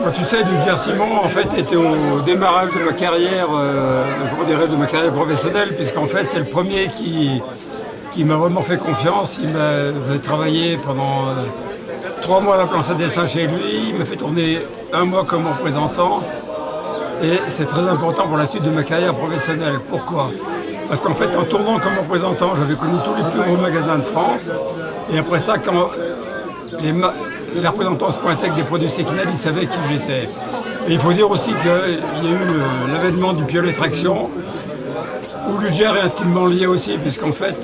Bon, tu sais, Ludger Simon, en fait, était au démarrage de ma carrière, de ma carrière professionnelle, puisqu'en fait, c'est le premier qui m'a vraiment fait confiance. J'ai travaillé pendant 3 mois à la planche à dessin chez lui. Il m'a fait tourner un mois comme représentant. Et c'est très important pour la suite de ma carrière professionnelle. Pourquoi? Parce qu'en fait, en tournant comme représentant, j'avais connu tous les plus gros magasins de France. Et après ça, quand les représentants se pointaient avec des produits Séquinel, ils savaient qui j'étais. Et il faut dire aussi qu'il y a eu l'avènement du piolet traction, où Ludger est intimement lié aussi, puisqu'en fait,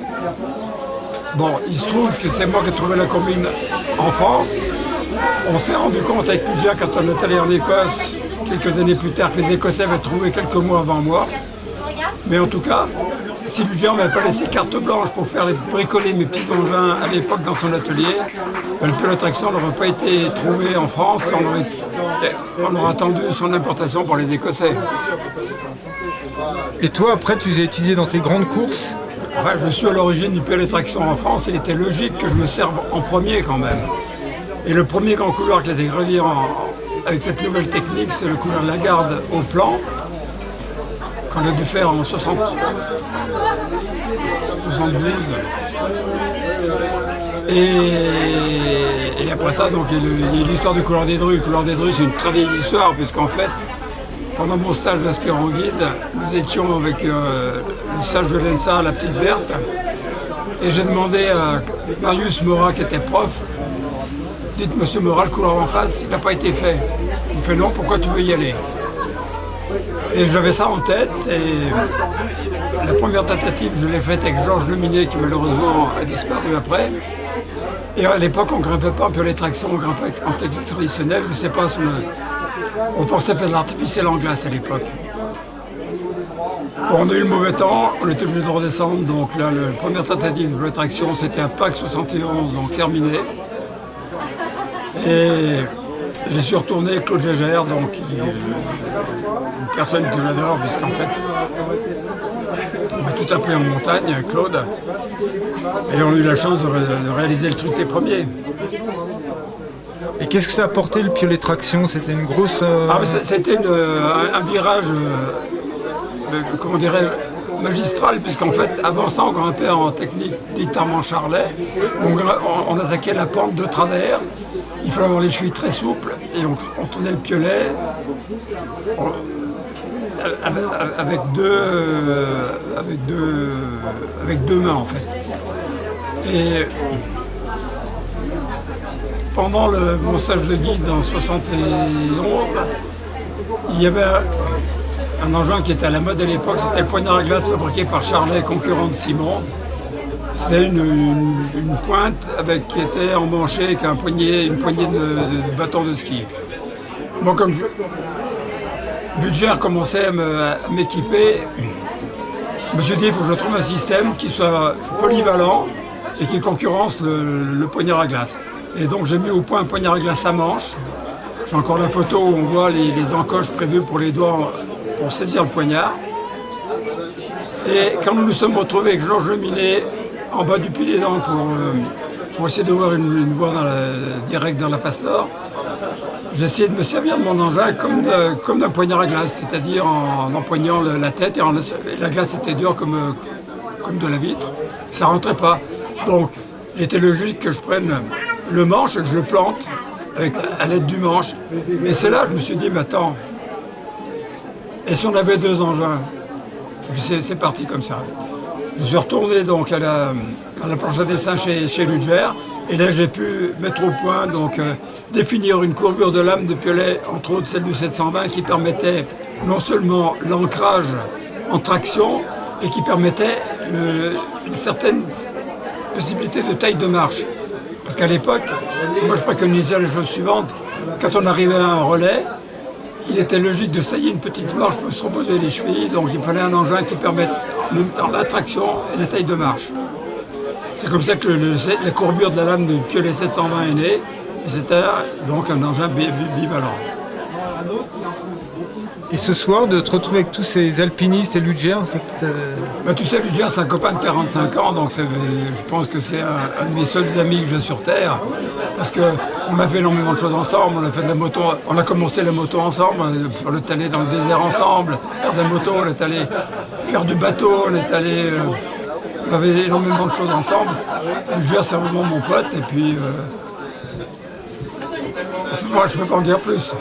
bon, il se trouve que c'est moi qui ai trouvé la combine en France. On s'est rendu compte avec Ludger, quand on est allé en Écosse, quelques années plus tard, que les Écossais avaient trouvé quelques mois avant moi. Mais en tout cas, si Ludger ne m'avait pas laissé carte blanche pour faire bricoler mes petits engins à l'époque dans son atelier, le piolet traction n'aurait pas été trouvé en France et on aurait attendu son importation pour les Écossais. Et toi, après, tu as étudié dans tes grandes courses? Enfin, je suis à l'origine du piolet traction en France. Il était logique que je me serve en premier quand même. Et le premier grand couloir qui a été gravé avec cette nouvelle technique, c'est le couloir de la Garde au plan, qu'on a dû faire en 72. Et après ça, donc, il y a l'histoire du couloir des Drus. Le couloir des Drus, c'est une très vieille histoire, puisqu'en fait, pendant mon stage d'aspirant guide, nous étions avec le sage de l'ENSA, la petite verte, et j'ai demandé à Marius Morat, qui était prof, dites, monsieur Morat, le couloir en face, il n'a pas été fait. Il me fait non, pourquoi tu veux y aller? Et j'avais ça en tête, et la première tentative, je l'ai faite avec Georges Leminet, qui malheureusement a disparu après. Et à l'époque, on ne grimpait pas en piolet traction, on grimpait en technique traditionnelle, je ne sais pas, on pensait faire de l'artificiel en glace à l'époque. Bon, on a eu le mauvais temps, on était obligé de redescendre, donc là, la première tentative de piolet traction, c'était un PAC 71, donc terminé. Et je suis retourné avec Claude Gégère, donc une personne que j'adore, puisqu'en fait, il m'a tout appris en montagne, Claude, et on a eu la chance de réaliser le truc les premiers. Et qu'est-ce que ça a apporté le piolet traction? C'était une grosse... C'était un virage, comment dirais-je, magistral, puisqu'en fait, avant ça, on grimpait en technique dite Armand-Charlet, on attaquait la pente de travers. Il fallait avoir les chevilles très souples et on tournait le piolet avec deux mains en fait. Et pendant mon stage de guide en 71, il y avait un engin qui était à la mode à l'époque, c'était le poignard à glace fabriqué par Charlet, concurrent de Simon. C'était une pointe qui était emmanchée avec une poignée de bâton de ski. Moi, comme Ludger commençait à m'équiper, je me suis dit il faut que je trouve un système qui soit polyvalent et qui concurrence le poignard à glace. Et donc j'ai mis au point un poignard à glace à manche. J'ai encore la photo où on voit les encoches prévues pour les doigts pour saisir le poignard. Et quand nous nous sommes retrouvés avec Georges Leminet en bas du pilier d'encre pour essayer de voir une voie directe dans la face nord, j'ai essayé de me servir de mon engin comme d'un poignard à glace, c'est-à-dire en empoignant la tête, et la glace était dure comme de la vitre. Ça ne rentrait pas. Donc, il était logique que je prenne le manche et que je le plante à l'aide du manche. Mais c'est là que je me suis dit, mais attends, et si on avait deux engins? Et puis c'est parti comme ça. Je suis retourné donc à la planche à dessin chez Ludger, et là j'ai pu mettre au point, donc définir une courbure de lame de piolet, entre autres celle du 720, qui permettait non seulement l'ancrage en traction, et qui permettait une certaine possibilité de taille de marche. Parce qu'à l'époque, moi je préconisais la chose suivante, quand on arrivait à un relais, il était logique de tailler une petite marche pour se reposer les chevilles, donc il fallait un engin qui permette en même temps la traction et la taille de marche. C'est comme ça que la courbure de la lame du piolet 720 est née, et c'était donc un engin bivalent. Et ce soir, de te retrouver avec tous ces alpinistes et Ludger, Bah, tu sais, Ludger, c'est un copain de 45 ans, donc je pense que c'est un de mes seuls amis que j'ai sur Terre. Parce qu'on a fait énormément de choses ensemble, on a fait de la moto, on a commencé la moto ensemble, on est allé dans le désert ensemble, faire de la moto, on est allé faire du bateau, on est allé... on avait énormément de choses ensemble. Ludger, c'est vraiment mon pote, et puis... moi, je ne peux pas en dire plus.